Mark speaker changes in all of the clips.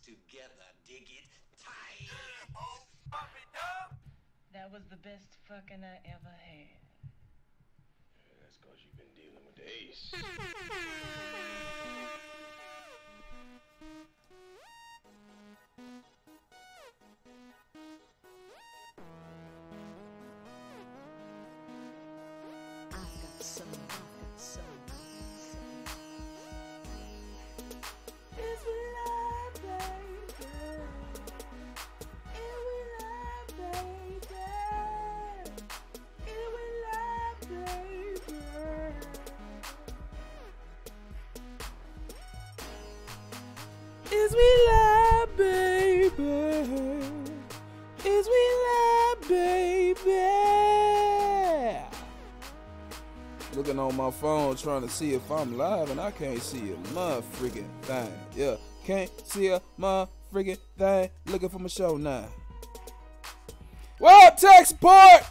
Speaker 1: together, dig it tight.
Speaker 2: That was the best fucking I ever had.
Speaker 3: That's because you've been dealing with the ace.
Speaker 4: Is we live, baby? Is we live, baby? Looking on my phone trying to see if I'm live and I can't see a motherfucking thing. Yeah, can't see a motherfucking thing. Looking for my show now. Well, tech support!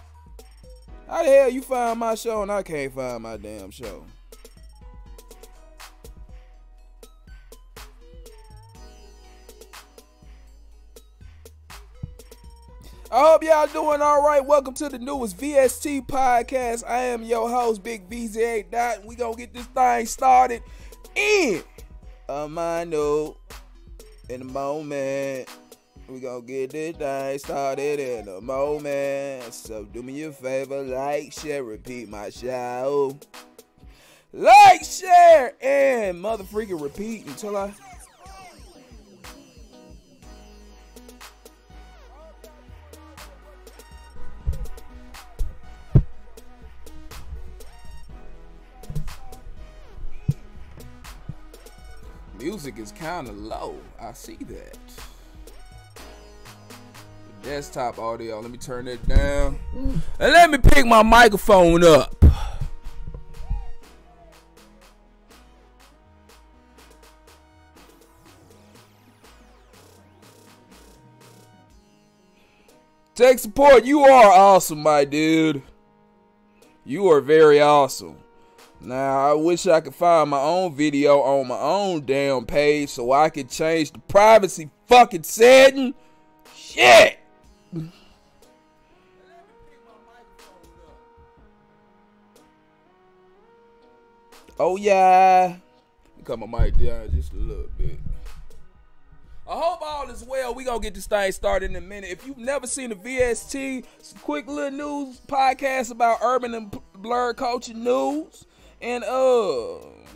Speaker 4: How the hell you find my show and I can't find my damn show? I hope y'all doing all right. Welcome to the newest VST podcast. I am your host, Big VZ Dot. We gonna get this thing started in a minute in a moment. We gonna get this thing started in a moment. So do me a favor, like, share, repeat my show. Like, share, and motherfreaking repeat until I... Music is kind of low. I see that. The desktop audio, let me turn it down. And let me pick my microphone up. Tech support, you are awesome, my dude. You are very awesome. Now, I wish I could find my own video on my own damn page so I could change the privacy fucking setting. Shit! Oh, yeah. Cut my mic down just a little bit. I hope all is well. We gonna get this thing started in a minute. If you've never seen the VST, it's a quick little news podcast about urban and blurred culture news. And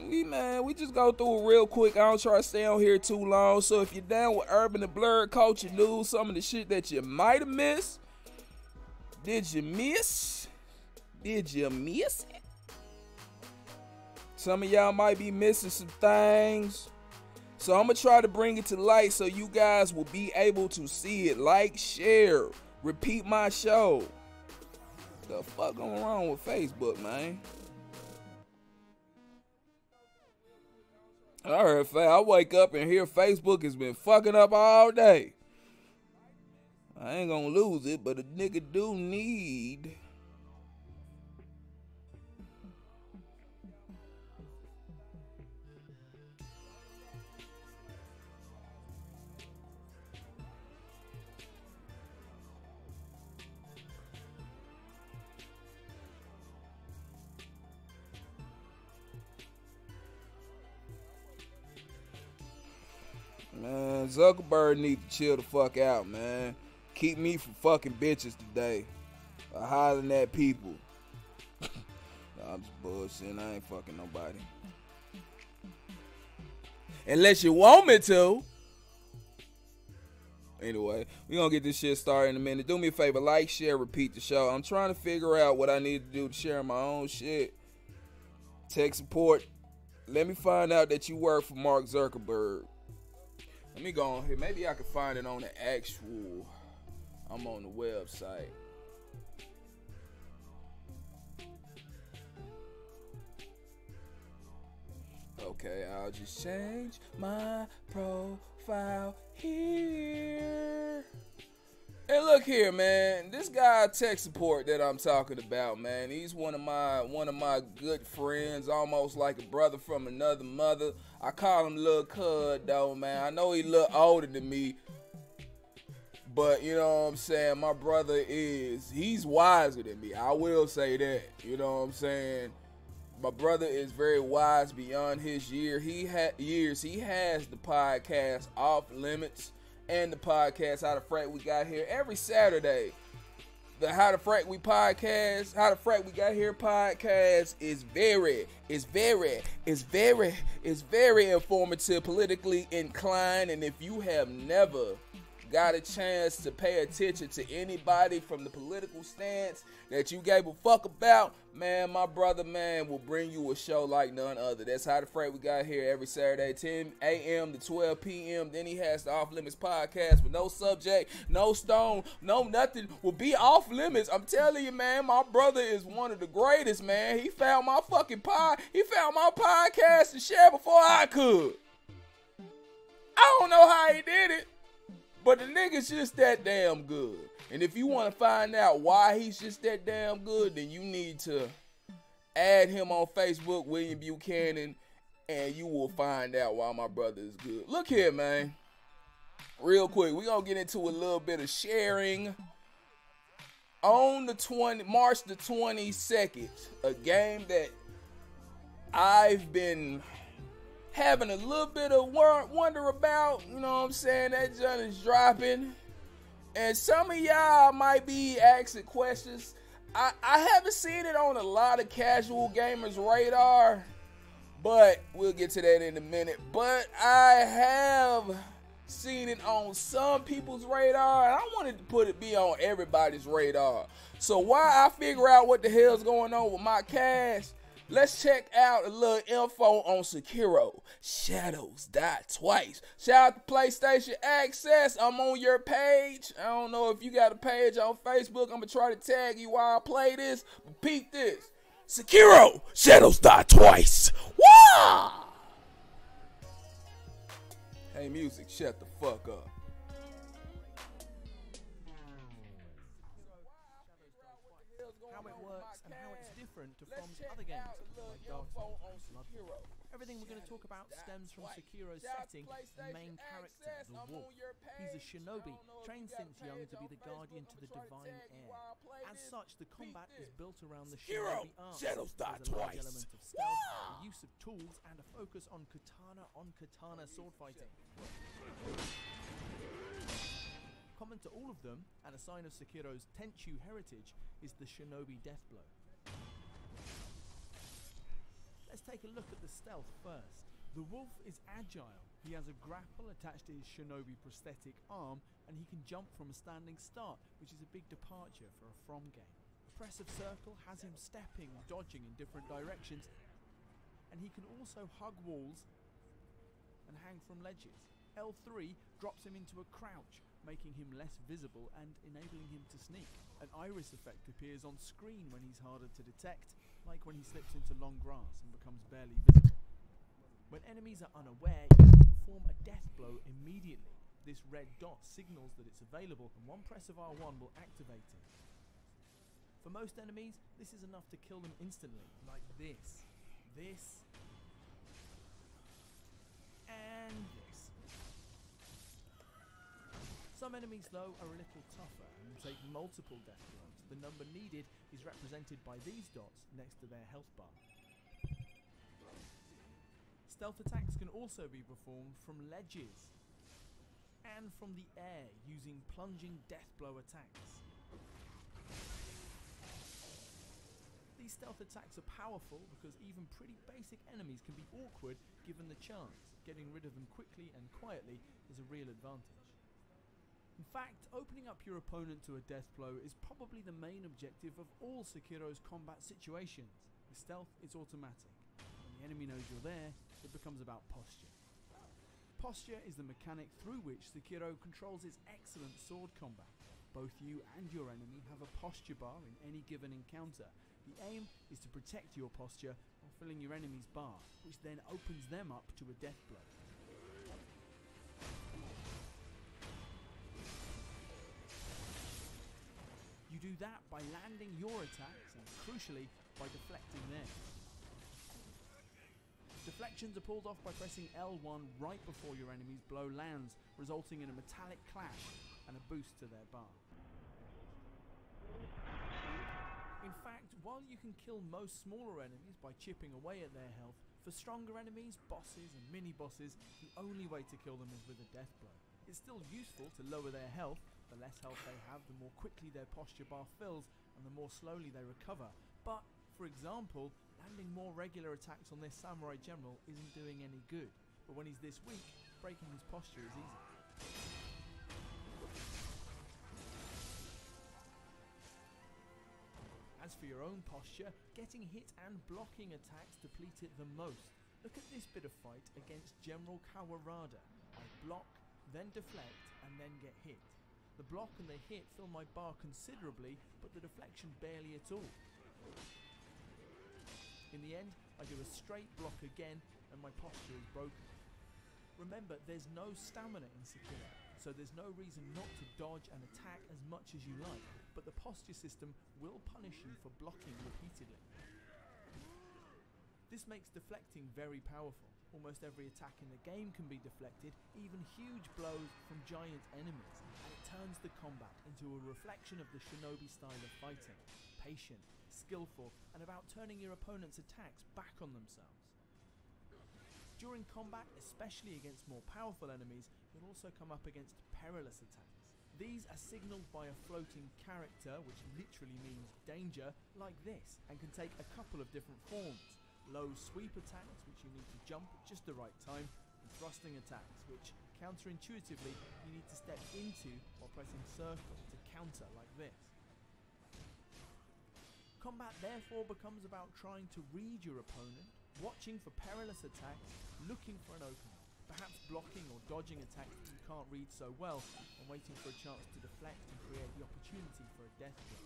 Speaker 4: we just go through it real quick. I don't try to stay on here too long. So if you're down with urban and blurred culture news, some of the shit that you might have missed. Did you miss it? Some of y'all might be missing some things. So I'm gonna try to bring it to light so you guys will be able to see it. Like, share, repeat my show. The fuck going wrong with Facebook, man? I heard, I wake up and hear Facebook has been fucking up all day. I ain't gonna lose it, but a nigga do need. Man, Zuckerberg need to chill the fuck out, man. Keep me from fucking bitches today. Or hollering at people. I'm just bullshitting. I ain't fucking nobody. Unless you want me to. Anyway, we gonna get this shit started in a minute. Do me a favor, like, share, repeat the show. I'm trying to figure out what I need to do to share my own shit. Tech support. Let me find out that you work for Mark Zuckerberg. Let me go on here. Maybe I can find it on the actual. I'm on the website. Okay, I'll just change my profile here. And look here, man. This guy tech support that I'm talking about, man. He's one of my good friends, almost like a brother from another mother. I call him Lil Cud, though, man. I know he look older than me, but you know what I'm saying. My brother he's wiser than me. I will say that. You know what I'm saying. My brother is very wise beyond his years. He has the podcast Off Limits and the podcast How the Frack We Got Here every Saturday. The How the Frack We Got Here podcast is very informative, politically inclined, and if you have never got a chance to pay attention to anybody from the political stance that you gave a fuck about, man, my brother, man, will bring you a show like none other. That's How the Frack We Got Here every Saturday, 10 a.m. to 12 p.m. Then he has the Off Limits podcast with no subject, no stone, no nothing will be off limits. I'm telling you, man, my brother is one of the greatest, man. He found my podcast to share before I could. I don't know how he did it, but the nigga's just that damn good. And if you want to find out why he's just that damn good, then you need to add him on Facebook, William Buchanan, and you will find out why my brother is good. Look here, man. Real quick, we're going to get into a little bit of sharing. On the March the 22nd, a game that I've been having a little bit of wonder about, you know what I'm saying? That junk is dropping. And some of y'all might be asking questions. I haven't seen it on a lot of casual gamers' radar, but we'll get to that in a minute. But I have seen it on some people's radar, and I wanted to be on everybody's radar. So while I figure out what the hell's going on with my cash, let's check out a little info on Sekiro. Shadows Die Twice. Shout out to PlayStation Access. I'm on your page. I don't know if you got a page on Facebook. I'm going to try to tag you while I play this. But peep this. Sekiro. Shadows Die Twice. Wah! Hey, music, shut the fuck up.
Speaker 5: How it works and how it's different to from other games like Dark Souls and Bloodborne. Everything we're going to talk about stems from Sekiro's setting and main character, the Wolf. He's a shinobi, trained since young to be the guardian to the divine air. As such, the combat is built around the shinobi art. There's a large element of stealth, the use of tools, and a focus on katana sword fighting. Common to all of them, and a sign of Sekiro's Tenchu heritage, is the shinobi death blow. Let's take a look at the stealth first. The wolf is agile. He has a grapple attached to his shinobi prosthetic arm, and he can jump from a standing start, which is a big departure for a From game. A press of circle has him stepping and dodging in different directions, and he can also hug walls and hang from ledges. L3 drops him into a crouch, making him less visible and enabling him to sneak. An iris effect appears on screen when he's harder to detect, like when he slips into long grass and becomes barely visible. When enemies are unaware, you can perform a death blow immediately. This red dot signals that it's available, and one press of R1 will activate it. For most enemies, this is enough to kill them instantly, like this, and this. Some enemies, though, are a little tougher and take multiple death blows. The number needed is represented by these dots next to their health bar. Stealth attacks can also be performed from ledges and from the air using plunging death blow attacks. These stealth attacks are powerful because even pretty basic enemies can be awkward given the chance. Getting rid of them quickly and quietly is a real advantage. In fact, opening up your opponent to a death blow is probably the main objective of all Sekiro's combat situations. With stealth, it's automatic. When the enemy knows you're there, it becomes about posture. Posture is the mechanic through which Sekiro controls his excellent sword combat. Both you and your enemy have a posture bar in any given encounter. The aim is to protect your posture while filling your enemy's bar, which then opens them up to a death blow. do that by landing your attacks and, crucially, by deflecting theirs. Deflections are pulled off by pressing L1 right before your enemy's blow lands, resulting in a metallic clash and a boost to their bar. In fact, while you can kill most smaller enemies by chipping away at their health, for stronger enemies, bosses and mini-bosses, the only way to kill them is with a death blow. It's still useful to lower their health. The less health they have, the more quickly their posture bar fills and the more slowly they recover. But, for example, landing more regular attacks on this samurai general isn't doing any good. But when he's this weak, breaking his posture is easy. As for your own posture, getting hit and blocking attacks deplete it the most. Look at this bit of fight against General Kawarada. I block, then deflect, and then get hit. The block and the hit fill my bar considerably, but the deflection barely at all. In the end, I do a straight block again, and my posture is broken. Remember, there's no stamina in Sekiro, so there's no reason not to dodge and attack as much as you like, but the posture system will punish you for blocking repeatedly. This makes deflecting very powerful. Almost every attack in the game can be deflected, even huge blows from giant enemies, and it turns the combat into a reflection of the shinobi style of fighting, patient, skillful, and about turning your opponent's attacks back on themselves. During combat, especially against more powerful enemies, you'll also come up against perilous attacks. These are signalled by a floating character, which literally means danger, like this, and can take a couple of different forms. Low sweep attacks, which you need to jump at just the right time, and thrusting attacks, which counterintuitively you need to step into while pressing circle to counter like this. Combat therefore becomes about trying to read your opponent, watching for perilous attacks, looking for an opening, perhaps blocking or dodging attacks that you can't read so well, and waiting for a chance to deflect and create the opportunity for a death blow.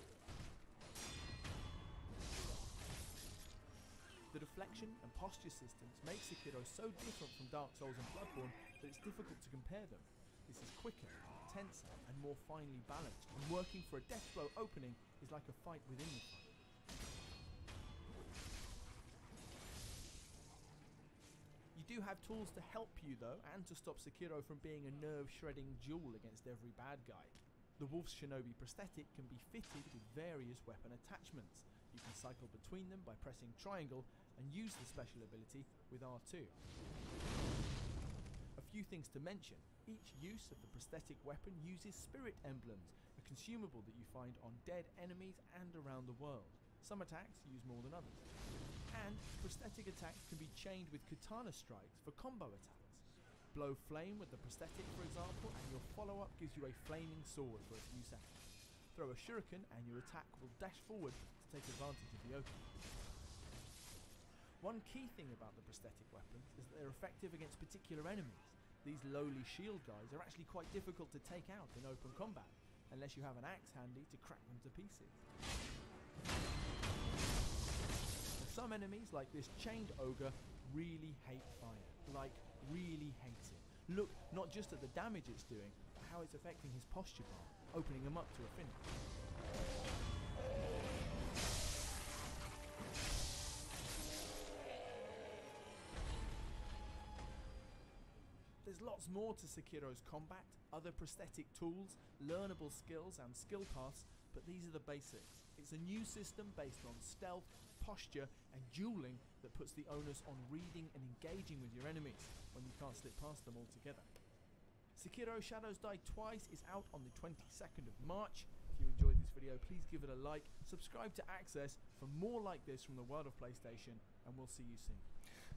Speaker 5: The deflection and posture systems make Sekiro so different from Dark Souls and Bloodborne that it's difficult to compare them. This is quicker, tenser, and more finely balanced, and working for a death blow opening is like a fight within the fight. You do have tools to help you though, and to stop Sekiro from being a nerve-shredding duel against every bad guy. The Wolf's Shinobi prosthetic can be fitted with various weapon attachments. You can cycle between them by pressing triangle and use the special ability with R2. A few things to mention. Each use of the prosthetic weapon uses spirit emblems, a consumable that you find on dead enemies and around the world. Some attacks use more than others. And prosthetic attacks can be chained with katana strikes for combo attacks. Blow flame with the prosthetic, for example, and your follow-up gives you a flaming sword for a few seconds. Throw a shuriken and your attack will dash forward to take advantage of the opening. One key thing about the prosthetic weapons is that they're effective against particular enemies. These lowly shield guys are actually quite difficult to take out in open combat, unless you have an axe handy to crack them to pieces. And some enemies, like this chained ogre, really hate fire. Like, really hate it. Look not just at the damage it's doing, but how it's affecting his posture bar, opening him up to a finish. There's lots more to Sekiro's combat, other prosthetic tools, learnable skills and skill paths, but these are the basics. It's a new system based on stealth, posture and dueling that puts the onus on reading and engaging with your enemies when you can't slip past them altogether. Sekiro Shadows Die Twice is out on the 22nd of March. If you enjoyed this video, please give it a like, subscribe to Access for more like this from the world of PlayStation, and we'll see you soon.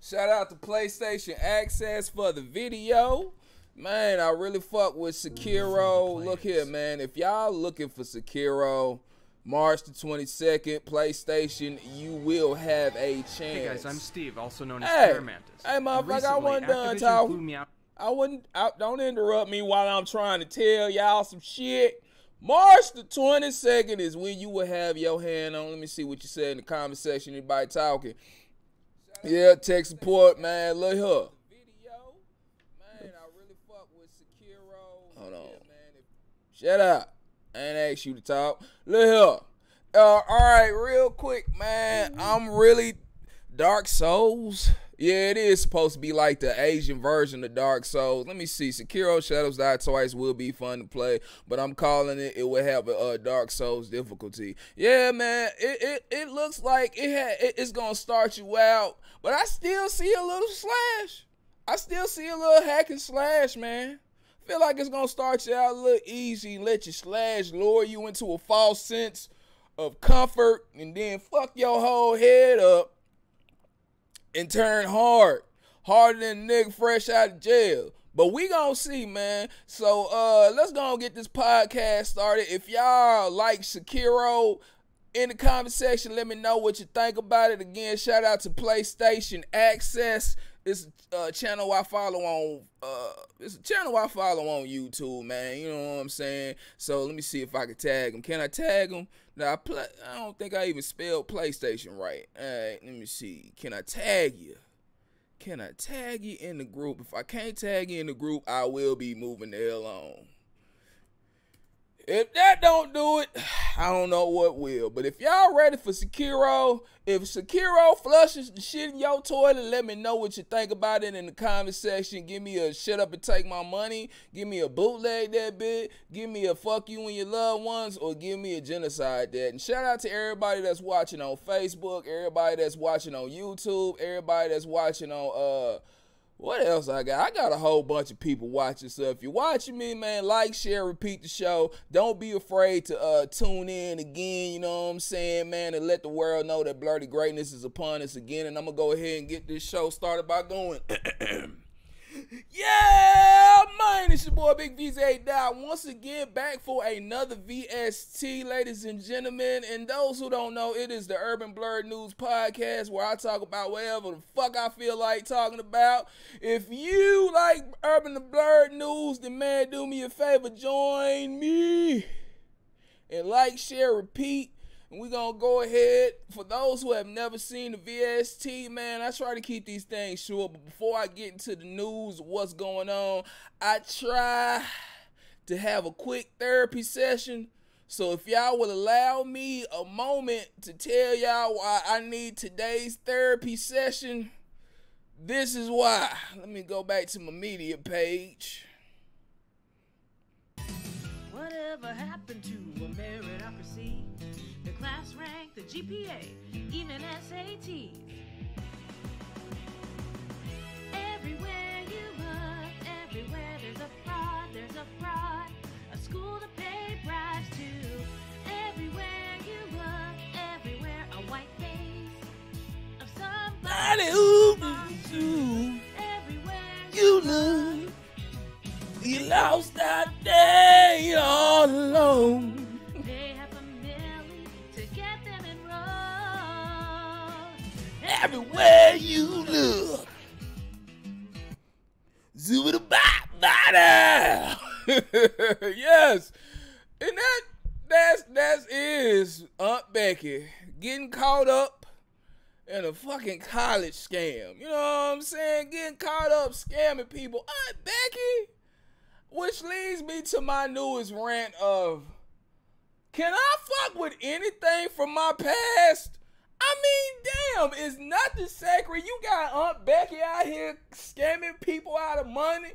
Speaker 4: Shout out to PlayStation Access for the video. Man, I really fuck with Sekiro. Look here, man. If y'all looking for Sekiro, March the 22nd, PlayStation, you will have a chance.
Speaker 6: Hey guys, I'm Steve, also known as Paramantis.
Speaker 4: Hey, motherfucker, I wasn't done talking. Don't interrupt me while I'm trying to tell y'all some shit. March the 22nd is when you will have your hand on. Let me see what you said in the comment section. Anybody talking? Yeah, tech support, man. Look here. Man, I really fuck with Sekiro. Hold on. Shut up. I ain't asked you to talk. Look here. Alright, real quick, man. I'm really Dark Souls. Yeah, it is supposed to be like the Asian version of Dark Souls. Let me see. Sekiro Shadows Die Twice will be fun to play, but I'm calling it will have a Dark Souls difficulty. Yeah, man, it looks like it's gonna start you out, but I still see a little slash. I still see a little hack and slash, man. Feel like it's gonna start you out a little easy and let you slash, lure you into a false sense of comfort, and then fuck your whole head up and turn harder than a nigga fresh out of jail. But we gonna see, man. So let's go and get this podcast started. If y'all like Sekiro, in the comment section, let me know what you think about it. Again, shout out to PlayStation Access. It's a channel I follow on. It's a channel I follow on YouTube, man. You know what I'm saying? So let me see if I can tag him. Can I tag him? Now I don't think I even spelled PlayStation right. All right, let me see. Can I tag you? Can I tag you in the group? If I can't tag you in the group, I will be moving the hell on. If that don't do it, I don't know what will. But if y'all ready for Sekiro, if Sekiro flushes the shit in your toilet, let me know what you think about it in the comment section. Give me a shut up and take my money. Give me a bootleg that bit. Give me a fuck you and your loved ones. Or give me a genocide that. And shout out to everybody that's watching on Facebook. Everybody that's watching on YouTube. Everybody that's watching on what else I got? I got a whole bunch of people watching. So if you're watching me, man, like, share, repeat the show. Don't be afraid to tune in again, you know what I'm saying, man, and let the world know that Blurty Greatness is upon us again. And I'm going to go ahead and get this show started by going... Yeah, man, it's your boy Big Vst once again back for another VST, ladies and gentlemen. And those who don't know, it is the Urban Blurred News Podcast where I talk about whatever the fuck I feel like talking about. If you like Urban Blurred News, then man, do me a favor, join me and like, share, repeat. And we're going to go ahead. For those who have never seen the VST, man, I try to keep these things short. But before I get into the news of what's going on, I try to have a quick therapy session. So if y'all will allow me a moment to tell y'all why I need today's therapy session, this is why. Let me go back to my media page.
Speaker 2: Whatever happened to a meritocracy? The class rank, the GPA, even SATs. Everywhere you look, everywhere there's a fraud, a school to pay bribes to. Everywhere you look, everywhere a white face of somebody who everywhere you look, you lost that day all alone. Everywhere you look, zoom the body. Yes, and that is Aunt Becky getting caught up in a fucking college scam. You know what I'm saying? Getting caught up scamming people. Aunt Becky, which leads me to my newest rant of, can I fuck with anything from my past? I mean, damn, it's nothing sacred. You got Aunt Becky out here scamming people out of money.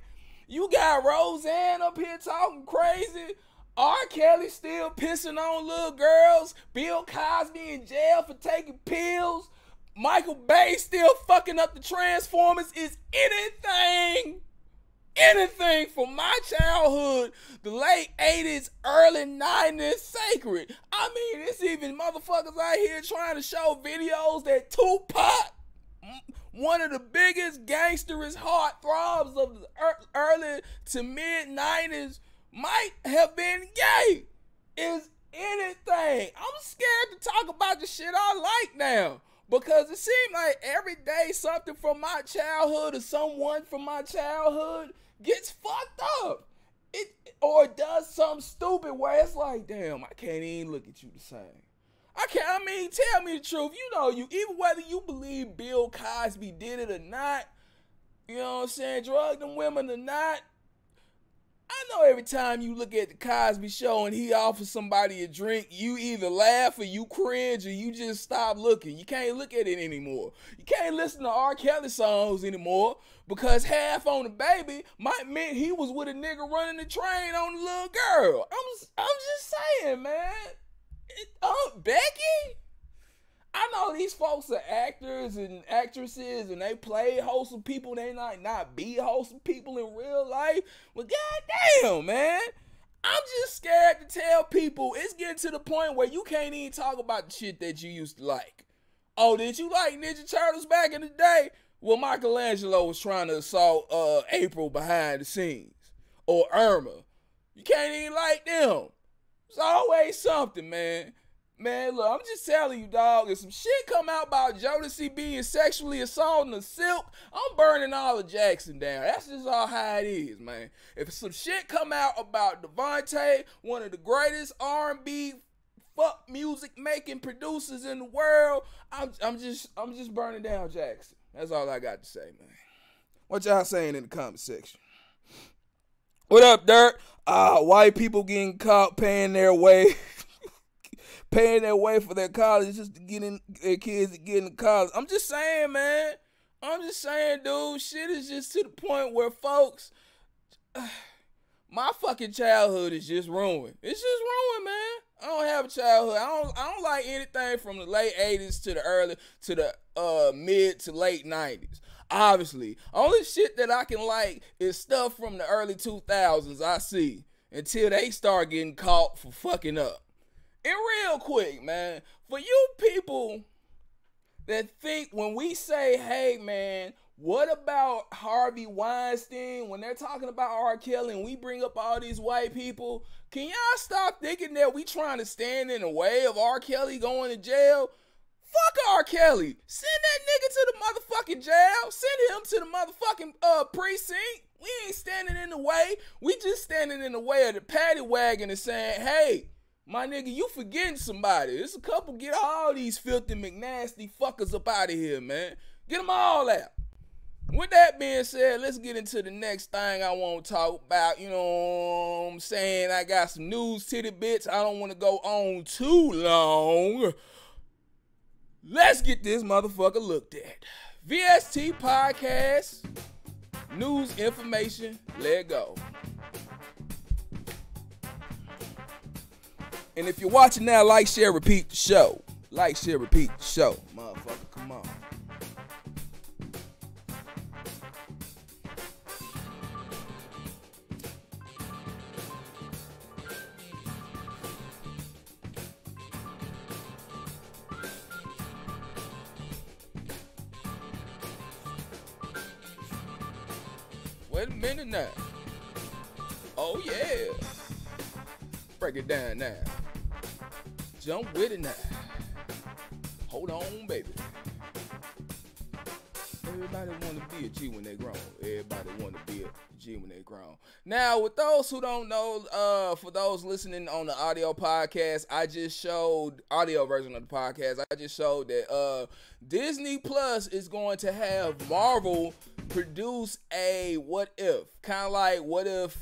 Speaker 2: You got Roseanne up here talking crazy. R. Kelly still pissing on little girls. Bill Cosby in jail for taking pills. Michael Bay still fucking up the Transformers. Is anything from my childhood, the late 80s, early 90s, sacred? I mean, it's even motherfuckers out here trying to show videos that Tupac, one of the biggest gangsterist heartthrobs of the early to mid 90s, might have been gay. Is anything? I'm scared to talk about the shit I like now, because it seems like every day something from my childhood or someone from my childhood gets fucked up. Or does something stupid where it's like, damn, I can't even look at you the same. I mean, tell me the truth. You know, even whether you believe Bill Cosby did it or not, you know what I'm saying, drug them women or not, I know every time you look at the Cosby Show and he offers somebody a drink, you either laugh or you cringe or you just stop looking. You can't look at it anymore. You can't listen to R. Kelly songs anymore because Half on the Baby might mean he was with a nigga running the train on the little girl. I'm just saying, man. Becky? I know these folks are actors and actresses and they play wholesome people. They might not be wholesome people in real life. But goddamn, man. I'm just scared to tell people it's getting to the point where you can't even talk about the shit that you used to like. Oh, did you like Ninja Turtles back in the day? Well, Michelangelo was trying to assault April behind the scenes. Or Irma. You can't even like them. It's always something, man. Man, look, I'm just telling you, dog, if some shit come out about Jodeci being sexually assaulting a Silk, I'm burning all of Jackson down. That's just all how it is, man. If some shit come out about Devontae, one of the greatest R&B fuck music making producers in the world, I'm just burning down Jackson. That's all I got to say, man. What y'all saying in the comment section? What up, Dirt? White people getting caught paying their way for their college just to get in their kids to get into college. I'm just saying, man. I'm just saying, dude. Shit is just to the point where folks, my fucking childhood is just ruined. It's just ruined, man. I don't have a childhood. I don't like anything from the late 80s to the mid to late 90s. Obviously, only shit that I can like is stuff from the early 2000s I see until they start getting caught for fucking up. And real quick, man, for you people that think when we say, hey, man, what about Harvey Weinstein? When they're talking about R. Kelly and we bring up all these white people, can y'all stop thinking that we trying to stand in the way of R. Kelly going to jail? Fuck R. Kelly. Send that nigga to the motherfucking jail. Send him to the motherfucking precinct. We ain't standing in the way. We just standing in the way of the paddy wagon and saying, hey, my nigga, you forgetting somebody. There's a couple, get all these filthy McNasty fuckers up out of here, man. Get them all out. With that being said, let's get into the next thing I want to talk about. You know what I'm saying? I got some news titty bits. I don't want to go on too long. Let's get this motherfucker looked at. VST Podcast. News, information, let go. And if you're watching now, like, share, repeat the show. Like, share, repeat the show. Motherfucker, come on. Wait a minute now. Oh, yeah. Break it down now. Jump with it now. Hold on, baby. Everybody want to be a G when they grown. Everybody want to be a G when they grown. Now, with those who don't know, for those listening on the audio podcast, I just showed, audio version of the podcast, I just showed that Disney Plus is going to have Marvel produce a what if. Kind of like, what if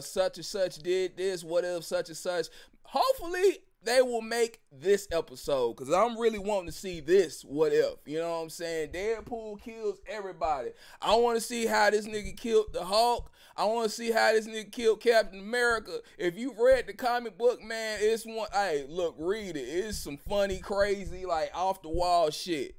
Speaker 2: such and such did this? What if such and such? Hopefully, they will make this episode, because I'm really wanting to see this what if. You know what I'm saying? Deadpool kills everybody. I want to see how this nigga killed the Hulk. I want to see how this nigga killed Captain America. If you've read the comic book, man, it's one, hey, look, read it. It's some funny, crazy, like off the wall shit.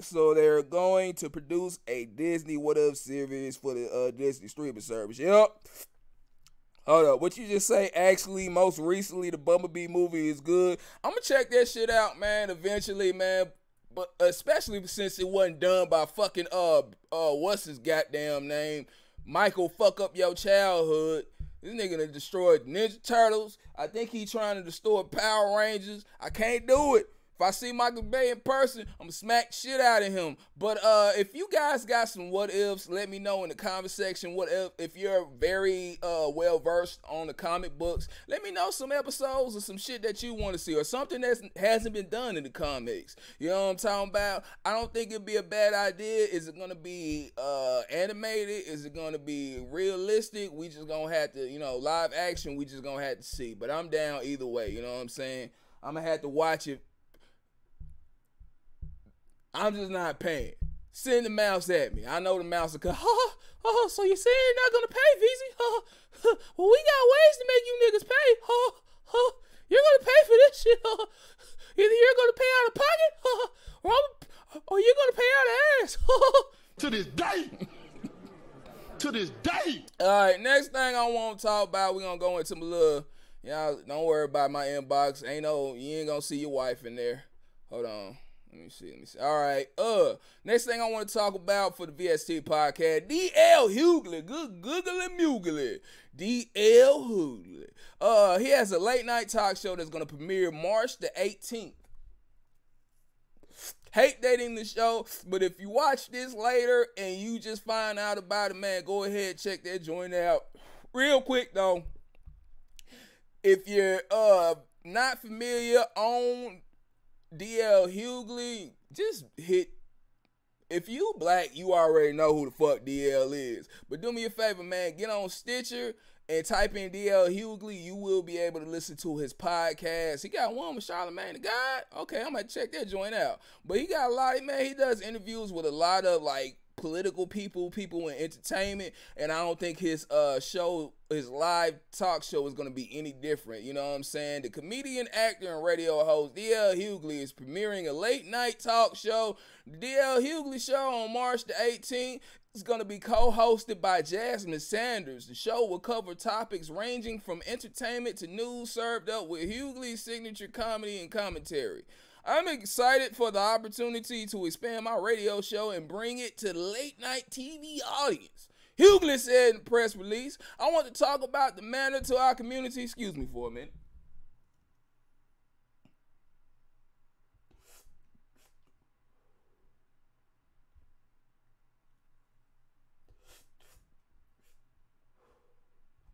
Speaker 2: So they're going to produce a Disney What If series for the Disney streaming service. Yep. Hold up. What you just say? Actually, most recently, the Bumblebee movie is good. I'm going to check that shit out, man, eventually, man. But especially since it wasn't done by fucking, what's his goddamn name? Michael Fuck Up Your Childhood. This nigga done destroyed Ninja Turtles. I think he trying to destroy Power Rangers. I can't do it. If I see Michael Bay in person, I'm gonna smack shit out of him. But if you guys got some what ifs, let me know in the comment section. What if you're very well versed on the comic books, let me know some episodes or some shit that you want to see or something that hasn't been done in the comics. You know what I'm talking about? I don't think it'd be a bad idea. Is it gonna be animated? Is it gonna be realistic? We just gonna have to, you know, live action. We just gonna have to see. But I'm down either way. You know what I'm saying? I'm gonna have to watch it. I'm just not paying. Send the mouse at me. I know the mouse will come. So you're saying you're not gonna pay, VZ? Well, we got ways to make you niggas pay. You're gonna pay for this shit. Either you're gonna pay out of pocket, or you're gonna pay out of ass.
Speaker 3: To this day. To this day.
Speaker 2: All right, next thing I want to talk about, we're gonna go into my little. Y'all don't worry about my inbox. You ain't gonna see your wife in there. Hold on. Let me see. All right. Next thing I want to talk about for the VST podcast, D.L. Hughley. Good googly mugly. D.L. Hughley. He has a late night talk show that's gonna premiere March the 18th. Hate dating the show, but if you watch this later and you just find out about it, man, go ahead, check that joint out. Real quick though, if you're not familiar on D.L. Hughley, just hit. If you black, you already know who the fuck D.L. is. But do me a favor, man, get on Stitcher and type in D.L. Hughley. You will be able to listen to his podcast. He got one with Charlamagne the God. Okay, I'm gonna check that joint out. But he got a lot, man. He does interviews with a lot of like political people in entertainment, and I don't think his show, his live talk show, is gonna be any different. You know what I'm saying? The comedian, actor, and radio host D.L. Hughley is premiering a late night talk show. The D.L. Hughley show on March the 18th. It's going to be co-hosted by Jasmine Sanders. The show will cover topics ranging from entertainment to news, served up with Hughley's signature comedy and commentary. I'm excited for the opportunity to expand my radio show and bring it to the late night TV audience. Hughley said in the press release, I want to talk about the manner to our community. Excuse me for a minute.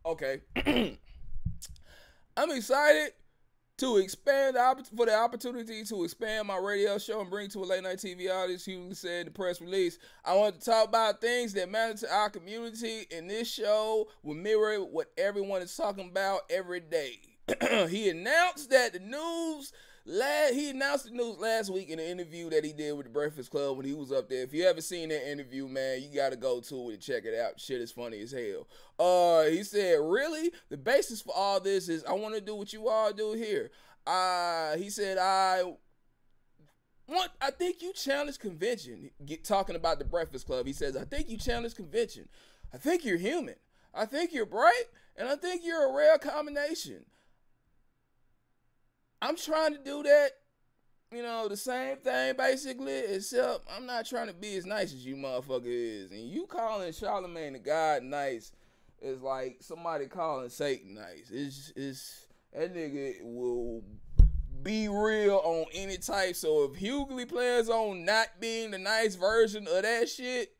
Speaker 2: Okay. I'm excited to expand for the opportunity to expand my radio show and bring to a late night TV audience. Hughley said in the press release, I want to talk about things that matter to our community, and this show will mirror what everyone is talking about every day. He announced the news last week in an interview that he did with the Breakfast Club when he was up there. If you haven't seen that interview, man, you gotta go to it and check it out. Shit is funny as hell. He said, really, the basis for all this is I want to do what you all do here. He said, I think you challenge convention. Talking about the Breakfast Club, he says, I think you challenge convention. I think you're human. I think you're bright, and I think you're a rare combination. I'm trying to do that, you know, the same thing basically, except I'm not trying to be as nice as you motherfucker is. And you calling Charlamagne the God nice is like somebody calling Satan nice. It's that nigga will be real on any type. So if Hughley plans on not being the nice version of that shit,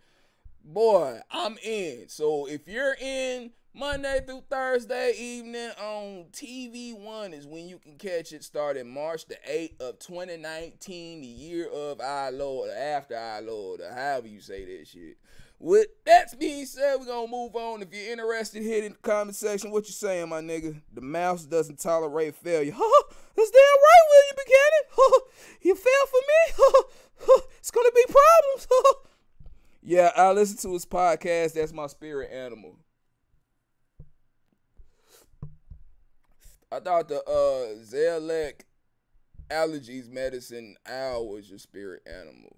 Speaker 2: boy, I'm in. So if you're in Monday through Thursday evening on TV One is when you can catch it, starting March the 8th of 2019, the year of our Lord, or after our Lord, or however you say that shit. With that being said, we're going to move on. If you're interested, hit in the comment section. What you saying, my nigga? The mouse doesn't tolerate failure. That's damn right, William Buchanan. You fell for me. It's going to be problems. Yeah, I listen to his podcast. That's my spirit animal. I thought the Zellec allergies medicine owl was your spirit animal.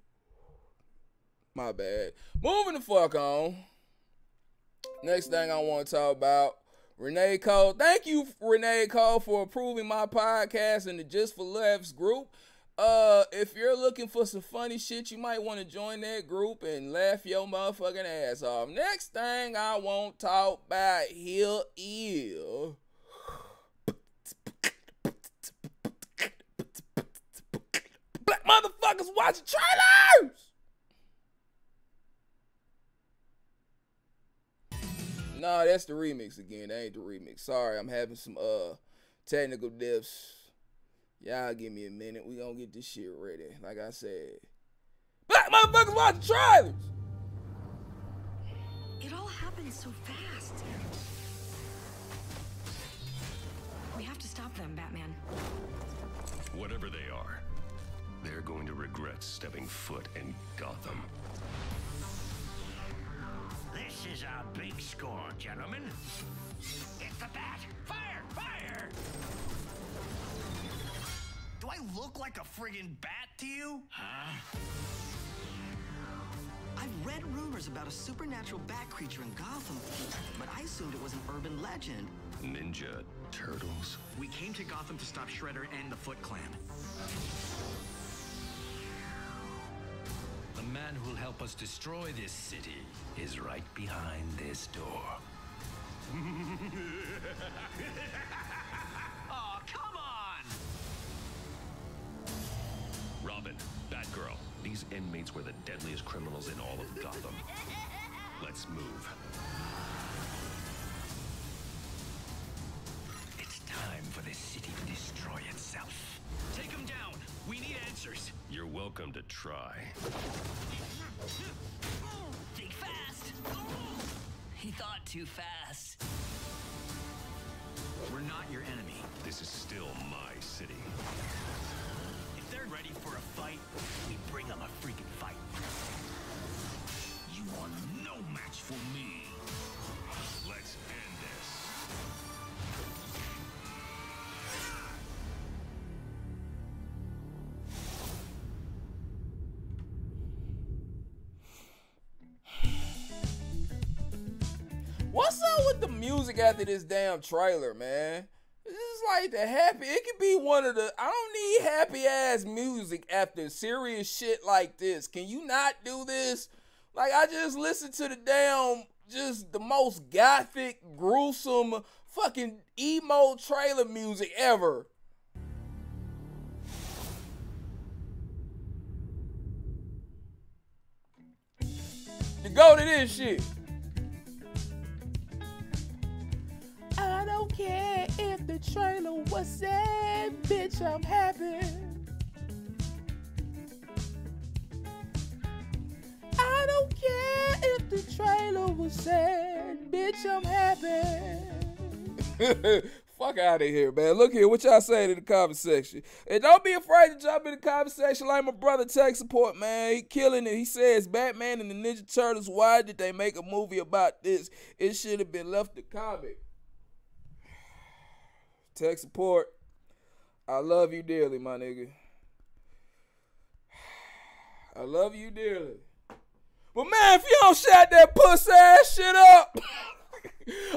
Speaker 2: My bad. Moving the fuck on. Next thing I want to talk about, Renee Cole. Thank you, Renee Cole, for approving my podcast in the Just for Laughs group. If you're looking for some funny shit, you might want to join that group and laugh your motherfucking ass off. Next thing I want to talk about here is motherfuckers watching trailers. Nah, that's the remix again. That ain't the remix. Sorry, I'm having some technical diffs. Y'all give me a minute. We gonna get this shit ready. Like I said. Black motherfuckers watching trailers.
Speaker 7: It all happened so fast. We have to stop them, Batman.
Speaker 3: Whatever they are, they're going to regret stepping foot in Gotham.
Speaker 1: This is a big score, gentlemen. It's the bat. Fire! Fire! Do I look like a friggin' bat to you? Huh?
Speaker 8: I've read rumors about a supernatural bat creature in Gotham, but I assumed it was an urban legend.
Speaker 3: Ninja Turtles?
Speaker 9: We came to Gotham to stop Shredder and the Foot Clan.
Speaker 1: The man who'll help us destroy this city is right behind this door.
Speaker 9: Oh, come on!
Speaker 3: Robin, Batgirl, these inmates were the deadliest criminals in all of Gotham. Let's move.
Speaker 1: It's time for this city to destroy itself.
Speaker 9: Take him down! We need answers!
Speaker 3: You're welcome to try.
Speaker 7: Think fast. He thought too fast.
Speaker 9: We're not your enemy.
Speaker 3: This is still my city.
Speaker 1: If they're ready for a fight, we bring them a freaking fight. You are no match for me.
Speaker 3: Let's end this.
Speaker 2: What's up with the music after this damn trailer, man? It's just like the happy. It could be one of the. I don't need happy ass music after serious shit like this. Can you not do this? Like, I just listened to the damn, just the most gothic, gruesome, fucking emo trailer music ever. To go to this shit. I don't care if the trailer was sad, bitch, I'm happy. I don't care if the trailer was sad, bitch, I'm happy. Fuck out of here, man. Look here, what y'all saying in the comment section. And don't be afraid to jump in the comment section like my brother Tech Support, man. He killing it. He says, Batman and the Ninja Turtles, why did they make a movie about this? It should have been left to comic. Tech Support, I love you dearly, my nigga. I love you dearly. But man, if you don't shut that pussy ass shit up,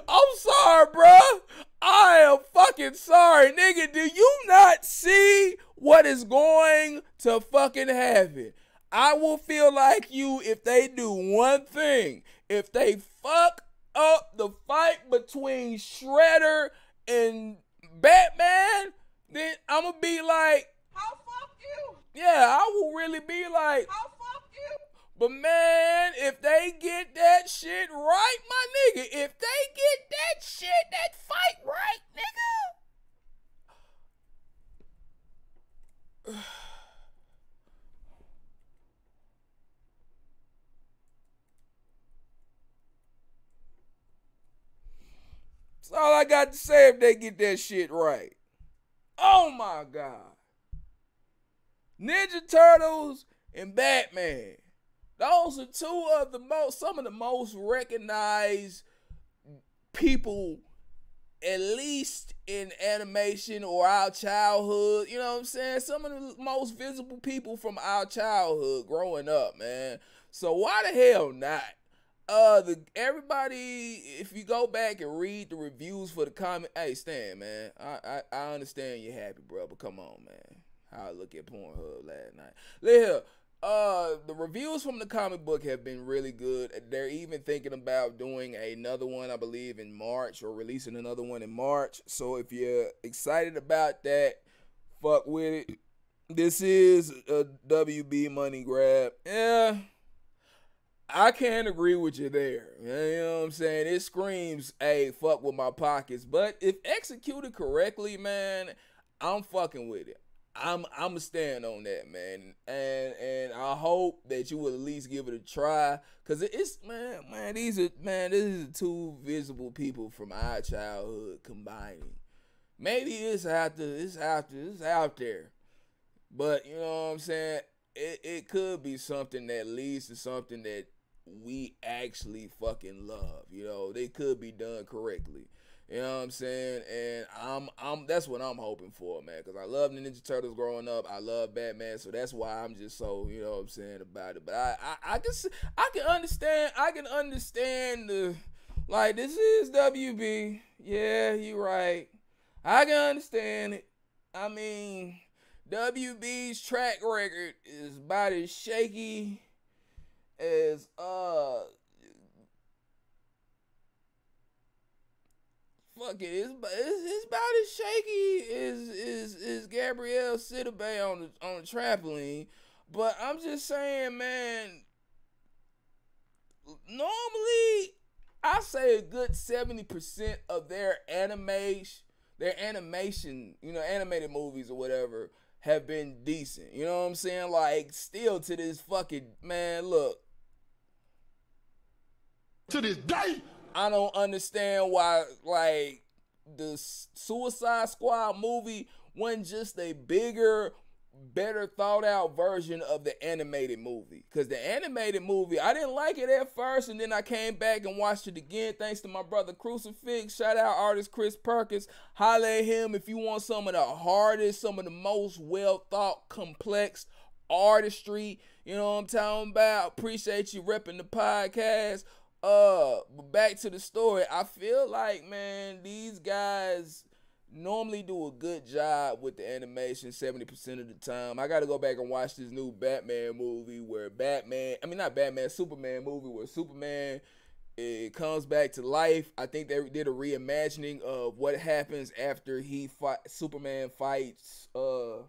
Speaker 2: I'm sorry, bruh. I am fucking sorry, nigga. Do you not see what is going to fucking happen? I will feel like you if they do one thing. If they fuck up the fight between Shredder and Batman, then I'm gonna be like, how fuck you? Yeah, I will really be like, how fuck you? But man, if they get that shit right, my nigga, if they get that shit, that fight right, nigga. That's all I got to say if they get that shit right. Oh my God. Ninja Turtles and Batman. Those are some of the most recognized people, at least in animation or our childhood. You know what I'm saying? Some of the most visible people from our childhood growing up, man. So why the hell not? Everybody, if you go back and read the reviews for the comic, hey Stan, man, I understand you're happy, bro, but come on, man. How I look at Pornhub last night. Look here, the reviews from the comic book have been really good. They're even thinking about doing another one, I believe, in March, or releasing another one in March. So if you're excited about that, fuck with it.
Speaker 4: this is a WB money grab. Yeah, I can't agree with you there. You know what I'm saying? It screams, hey, fuck with my pockets. But if executed correctly, man, I'm fucking with it. I'ma stand on that, man. And I hope that you will at least give it a try. Cause it's this is two visible people from our childhood combining. Maybe it's out there. But you know what I'm saying? It could be something that leads to something that we actually fucking love. You know, they could be done correctly. You know what I'm saying? And I'm that's what I'm hoping for, man. Cause I love the Ninja Turtles growing up. I love Batman, so that's why I'm just so, you know what I'm saying, about it. But I can understand the, like, this is WB. Yeah, you right. I can understand it. I mean, WB's track record is about as shaky as fuck it, it's about as shaky as Gabrielle Sidibe on the trampoline. But I'm just saying, man, normally I say a good 70% of their animation, you know, animated movies or whatever, have been decent. You know what I'm saying? Like, still to this fucking, man, look. To this day, I don't understand why, like, the Suicide Squad movie wasn't just a bigger, better thought out version of the animated movie. Because the animated movie, I didn't like it at first, and then I came back and watched it again thanks to my brother Crucifix. Shout out artist Chris Perkins. Holla at him if you want some of the hardest, some of the most well thought, complex artistry. You know what I'm talking about? Appreciate you repping the podcast. But back to the story. I feel like, man, these guys normally do a good job with the animation 70% of the time. I got to go back and watch this new Batman movie where Superman movie where Superman, it comes back to life. I think they did a reimagining of what happens after Superman fights, god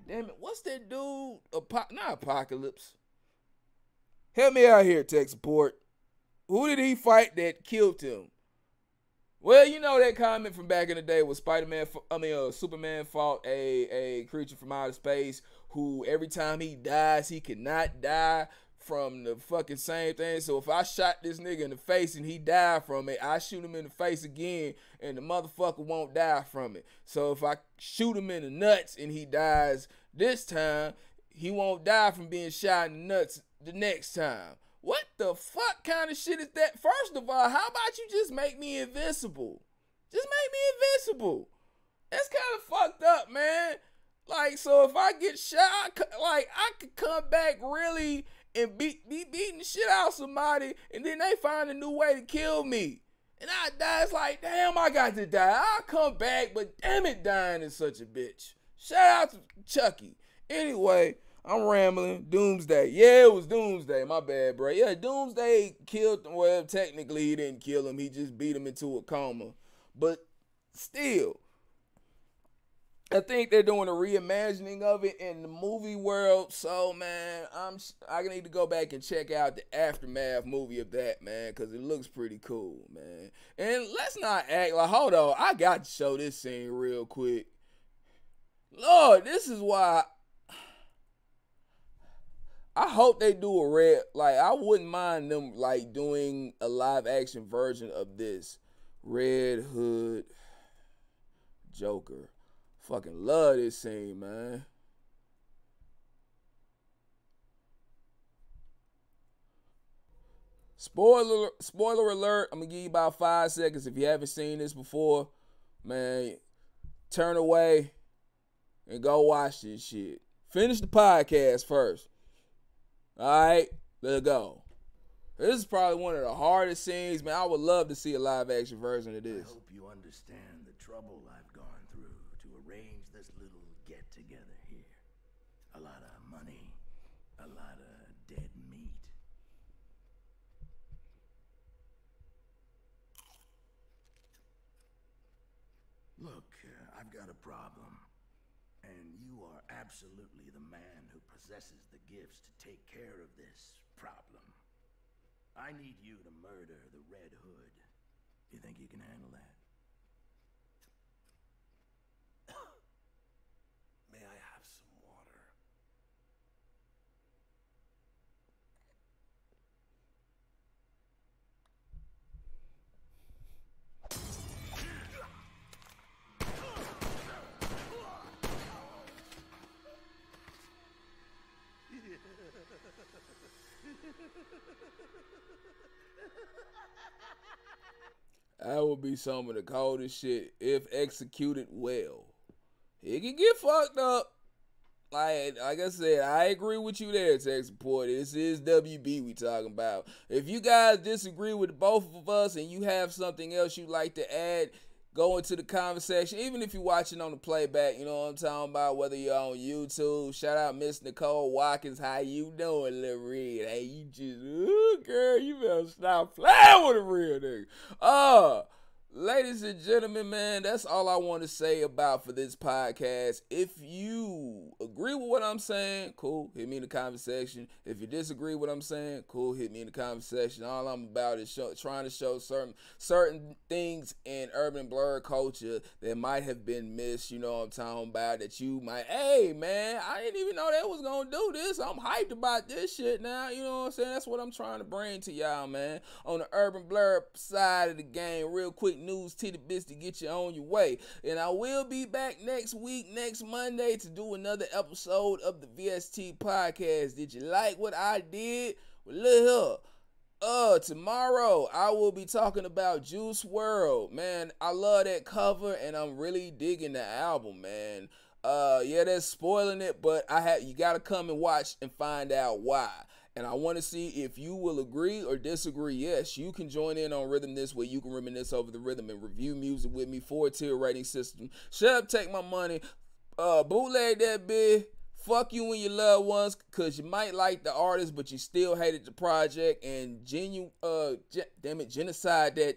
Speaker 4: damn it, what's that dude? Not Apocalypse. Help me out here, tech support. Who did he fight that killed him? Well, you know that comment from back in the day was Superman fought a creature from outer space who every time he dies, he cannot die from the fucking same thing. So if I shot this nigga in the face and he died from it, I shoot him in the face again and the motherfucker won't die from it. So if I shoot him in the nuts and he dies this time, he won't die from being shot in the nuts the next time. What the fuck kind of shit is that? First of all, how about you just make me invincible? Just make me invincible. That's kind of fucked up, man. Like, so if I get shot, like, I could come back really and be beating the shit out of somebody, and then they find a new way to kill me. And I die, it's like, damn, I got to die. I'll come back, but damn it, dying is such a bitch. Shout out to Chucky. Anyway, I'm rambling. Doomsday. Yeah, it was Doomsday. My bad, bro. Yeah, Doomsday killed him. Well, technically, he didn't kill him. He just beat him into a coma. But still, I think they're doing a reimagining of it in the movie world. So, man, I need to go back and check out the Aftermath movie of that, man, because it looks pretty cool, man. And let's not act like, hold on, I got to show this scene real quick. Lord, this is why I hope they do I wouldn't mind them, like, doing a live action version of this. Red Hood Joker. Fucking love this scene, man. Spoiler alert. I'm going to give you about 5 seconds. If you haven't seen this before, man, turn away and go watch this shit. Finish the podcast first. All right, let's go. This is probably one of the hardest scenes, man. I would love to see a live action version of this.
Speaker 10: I hope you understand the trouble I've gone through to arrange this little get together here. A lot of money, a lot of dead meat. Look, I've got a problem, and and you are absolutely the man who possesses the gifts to take care of this problem. I need you to murder the Red Hood. You think you can handle that?
Speaker 11: May I have some water?
Speaker 2: That would be some of the coldest shit if executed well. It can get fucked up. Like I said, I agree with you there, tech support. This is WB we talking about. If you guys disagree with both of us and you have something else you'd like to add, go into the conversation. Even if you're watching on the playback, you know what I'm talking about, whether you're on YouTube. Shout out Miss Nicole Watkins. How you doing, Lil Red? Hey, you just, ooh, girl, you better stop playing with a real nigga. Ladies and gentlemen, man, that's all I want to say about for this podcast. If you agree with what I'm saying, cool, hit me in the comment section. If you disagree with what I'm saying, cool, hit me in the comment section. All I'm about is trying to show certain things in urban blur culture that might have been missed, you know what I'm talking about, that you might, hey, man, I didn't even know they was going to do this. I'm hyped about this shit now, you know what I'm saying? That's what I'm trying to bring to y'all, man. On the urban blur side of the game, real quick news titty bits to get you on your way. And I will be back next week, next Monday, to do another episode of the VST podcast. Did you like what I did? Well, look here. Tomorrow I will be talking about Juice WRLD. Man, I love that cover and I'm really digging the album, man. Yeah, that's spoiling it, but you gotta come and watch and find out why. And I want to see if you will agree or disagree. Yes, you can join in on Rhythm This, where you can reminisce over the rhythm and review music with me. 4-tier rating system. Shut up, take my money. Bootleg that bitch. Fuck you and your loved ones, because you might like the artist, but you still hated the project. And genocide that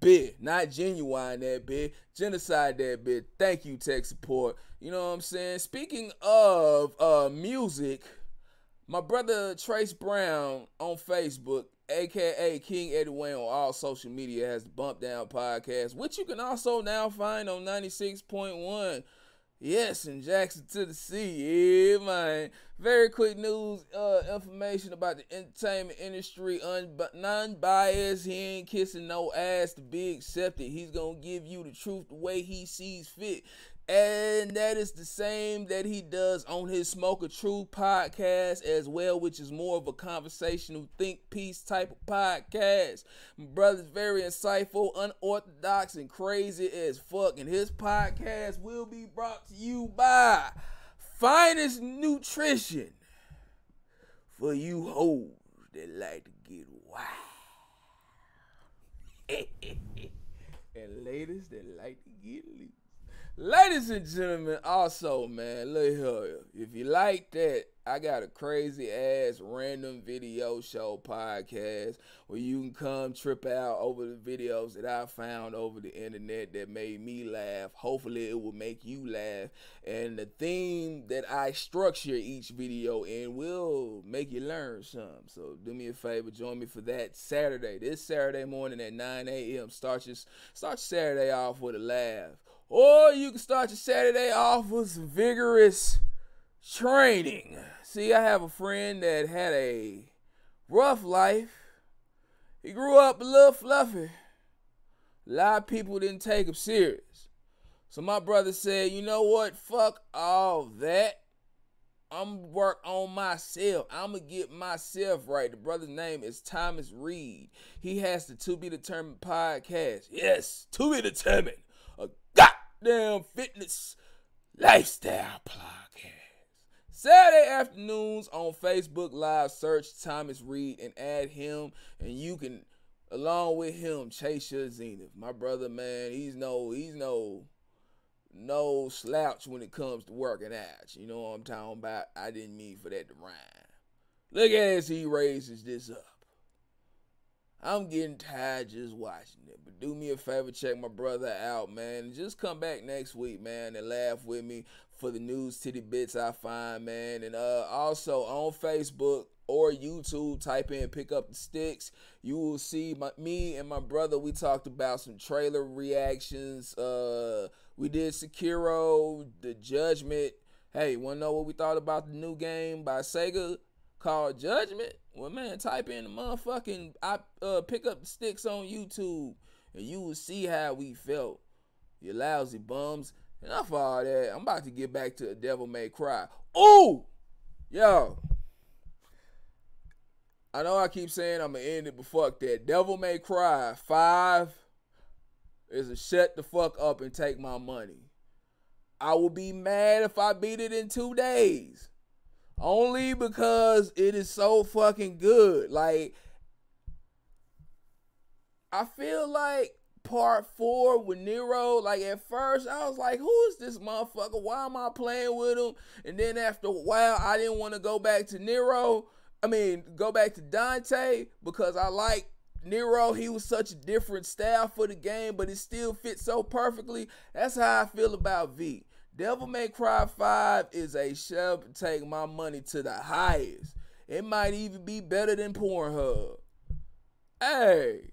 Speaker 2: bitch. Not genuine that bitch. Genocide that bitch. Thank you, tech support. You know what I'm saying? Speaking of music, my brother Trace Brown on Facebook, aka King Eddie Wayne on all social media, has the Bump Down podcast, which you can also now find on 96.1. Yes, in Jackson, Tennessee. Yeah, man. Very quick news, information about the entertainment industry. Non-biased. He ain't kissing no ass to be accepted. He's gonna give you the truth the way he sees fit. And that is the same that he does on his Smoke of Truth podcast as well, which is more of a conversational think piece type of podcast. My brother's very insightful, unorthodox, and crazy as fuck. And his podcast will be brought to you by Finest Nutrition for you hoes that like to get wild. And ladies that like to get loose. Ladies and gentlemen, also, man, look here. If you like that, I got a crazy ass random video show podcast where you can come trip out over the videos that I found over the internet that made me laugh. Hopefully it will make you laugh. And the theme that I structure each video in will make you learn something. So do me a favor, join me for that Saturday. This Saturday morning at 9 a.m. Start your Saturday off with a laugh. Or you can start your Saturday off with some vigorous training. See, I have a friend that had a rough life. He grew up a little fluffy. A lot of people didn't take him serious. So my brother said, you know what? Fuck all that. I'm going to work on myself. I'm going to get myself right. The brother's name is Thomas Reed. He has the To Be Determined podcast. Yes, To Be Determined. A goddamn fitness lifestyle podcast. Saturday afternoons on Facebook Live, search Thomas Reed and add him, and you can, along with him, chase your zenith. My brother, man, he's no slouch when it comes to working out. You know what I'm talking about? I didn't mean for that to rhyme. Look at as he raises this up. I'm getting tired just watching it. But do me a favor, check my brother out, man. And just come back next week, man, and laugh with me for the news titty bits I find, man. And also on Facebook or YouTube, type in Pick Up the Sticks. You will see me and my brother, we talked about some trailer reactions. We did Sekiro, The Judgment. Hey, want to know what we thought about the new game by Sega called Judgment? Well, man, type in the motherfucking Pick Up the Sticks on YouTube, and you will see how we felt. You lousy bums. Enough of all that. I'm about to get back to Devil May Cry. Ooh! Yo. I know I keep saying I'm going to end it, but fuck that. Devil May Cry 5 is a shut the fuck up and take my money. I will be mad if I beat it in 2 days. Only because it is so fucking good. Like, I feel like part 4 with Nero, like at first I was like, who is this motherfucker? Why am I playing with him? And then after a while, I didn't want to go back to go back to Dante, because I like Nero. He was such a different style for the game, but it still fits so perfectly. That's how I feel about V. Devil May Cry 5 is a shove to take my money to the highest. It might even be better than Pornhub. Hey.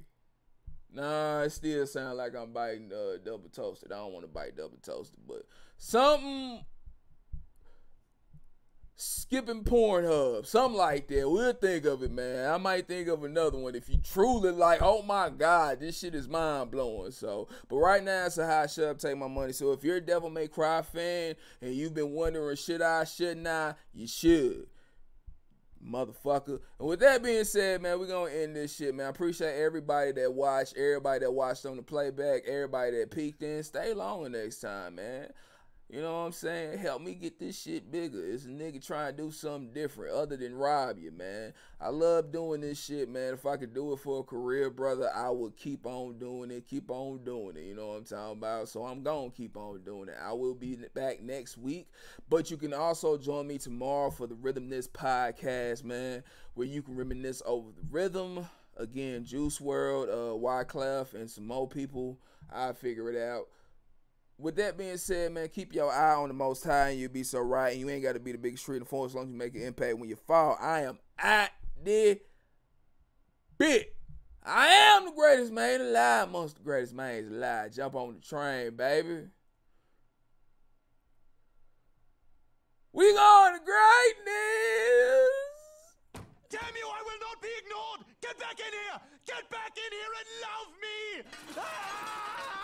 Speaker 2: Nah, it still sounds like I'm biting Double Toasted. I don't want to bite Double Toasted, but something skipping Pornhub, something like that. We'll think of it, man. I might think of another one if you truly like, oh my God, this shit is mind blowing. So, but right now it's a high shove, take my money. So if you're a Devil May Cry fan and you've been wondering, should I, shouldn't I? You should, motherfucker. And with that being said, man, we're gonna end this shit, man. I appreciate everybody that watched, everybody that watched on the playback, everybody that peeked in. Stay longer next time, man. You know what I'm saying? Help me get this shit bigger. It's a nigga trying to do something different other than rob you, man. I love doing this shit, man. If I could do it for a career, brother, I would keep on doing it. Keep on doing it. You know what I'm talking about? So I'm going to keep on doing it. I will be back next week. But you can also join me tomorrow for the RANDOM-ASS Podcast, man, where you can reminisce over the rhythm. Again, Juice WRLD, Wyclef, and some more people. I'll figure it out. With that being said, man, keep your eye on the Most High and you'll be so right. And you ain't got to be the biggest street in the phone as long as you make an impact when you fall. I am at the bit. I am the greatest man alive, amongst the greatest man alive. Jump on the train, baby. We going to greatness.
Speaker 9: Damn you, I will not be ignored. Get back in here. Get back in here and love me. Ah!